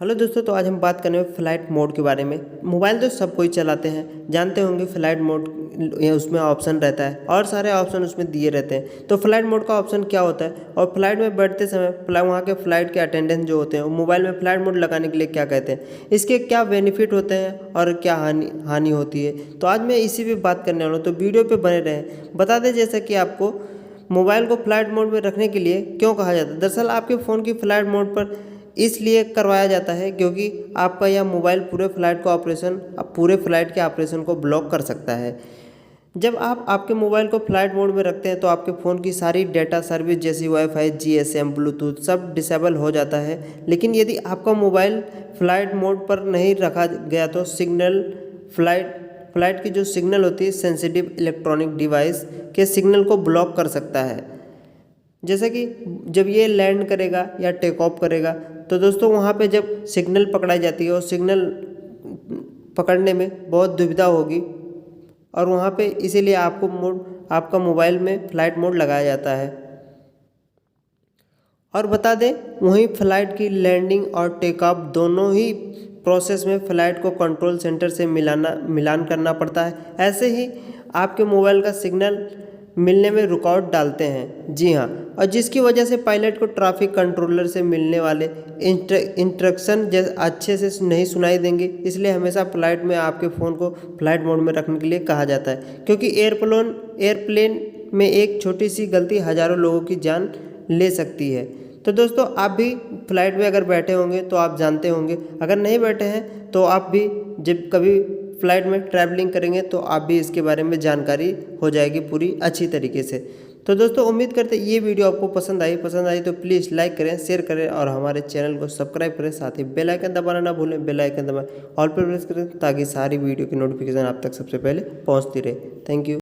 Hello दोस्तों, तो आज हम बात करने में फ़्लाइट मोड के बारे में। मोबाइल तो सब कोई चलाते हैं, जानते होंगे फ़्लाइट मोड उसमें ऑप्शन रहता है और सारे ऑप्शन उसमें दिए रहते हैं। तो फ़्लाइट मोड का ऑप्शन क्या होता है और फ़्लाइट में बैठते समय वहाँ के फ़्लाइट के अटेंडेंट जो होते हैं वो मोबाइल में फ़्लाइट मोड लगाने के लिए क्या कहते हैं, इसके क्या बेनिफिट होते हैं और क्या हानि होती है। तो आज मैं इसी पर बात करने वाला हूँ, तो वीडियो पर बने रहें। बता दें जैसा कि आपको मोबाइल को फ़्लाइट मोड में रखने के लिए क्यों कहा जाता है। दरअसल आपके फ़ोन की फ़्लाइट मोड पर इसलिए करवाया जाता है क्योंकि आपका यह मोबाइल पूरे फ़्लाइट के ऑपरेशन को ब्लॉक कर सकता है। जब आप आपके मोबाइल को फ़्लाइट मोड में रखते हैं तो आपके फ़ोन की सारी डेटा सर्विस जैसी वाईफाई, जीएसएम, ब्लूटूथ सब डिसेबल हो जाता है। लेकिन यदि आपका मोबाइल फ़्लाइट मोड पर नहीं रखा गया तो फ़्लाइट की जो सिग्नल होती है सेंसिटिव इलेक्ट्रॉनिक डिवाइस के सिग्नल को ब्लॉक कर सकता है। जैसे कि जब ये लैंड करेगा या टेक ऑफ करेगा तो दोस्तों वहाँ पे जब सिग्नल पकड़ाई जाती है और सिग्नल पकड़ने में बहुत दुविधा होगी और वहाँ पे इसीलिए आपका मोबाइल में फ़्लाइट मोड लगाया जाता है। और बता दें वहीं फ़्लाइट की लैंडिंग और टेक ऑफ दोनों ही प्रोसेस में फ़्लाइट को कंट्रोल सेंटर से मिलान करना पड़ता है। ऐसे ही आपके मोबाइल का सिग्नल मिलने में रुकावट डालते हैं, जी हाँ, और जिसकी वजह से पायलट को ट्रैफिक कंट्रोलर से मिलने वाले इंस्ट्रक्शन अच्छे से नहीं सुनाई देंगे। इसलिए हमेशा फ़्लाइट में आपके फ़ोन को फ़्लाइट मोड में रखने के लिए कहा जाता है, क्योंकि एयरप्लेन में एक छोटी सी गलती हज़ारों लोगों की जान ले सकती है। तो दोस्तों आप भी फ़्लाइट में अगर बैठे होंगे तो आप जानते होंगे, अगर नहीं बैठे हैं तो आप भी जब कभी फ़्लाइट में ट्रैवलिंग करेंगे तो आप भी इसके बारे में जानकारी हो जाएगी पूरी अच्छी तरीके से। तो दोस्तों उम्मीद करते ये वीडियो आपको पसंद आई तो प्लीज़ लाइक करें, शेयर करें और हमारे चैनल को सब्सक्राइब करें। साथ ही बेल आइकन दबाना ना भूलें, बेल आइकन दबाएं, ऑल पर प्रेस करें ताकि सारी वीडियो की नोटिफिकेशन आप तक सबसे पहले पहुँचती रहे। Thank you.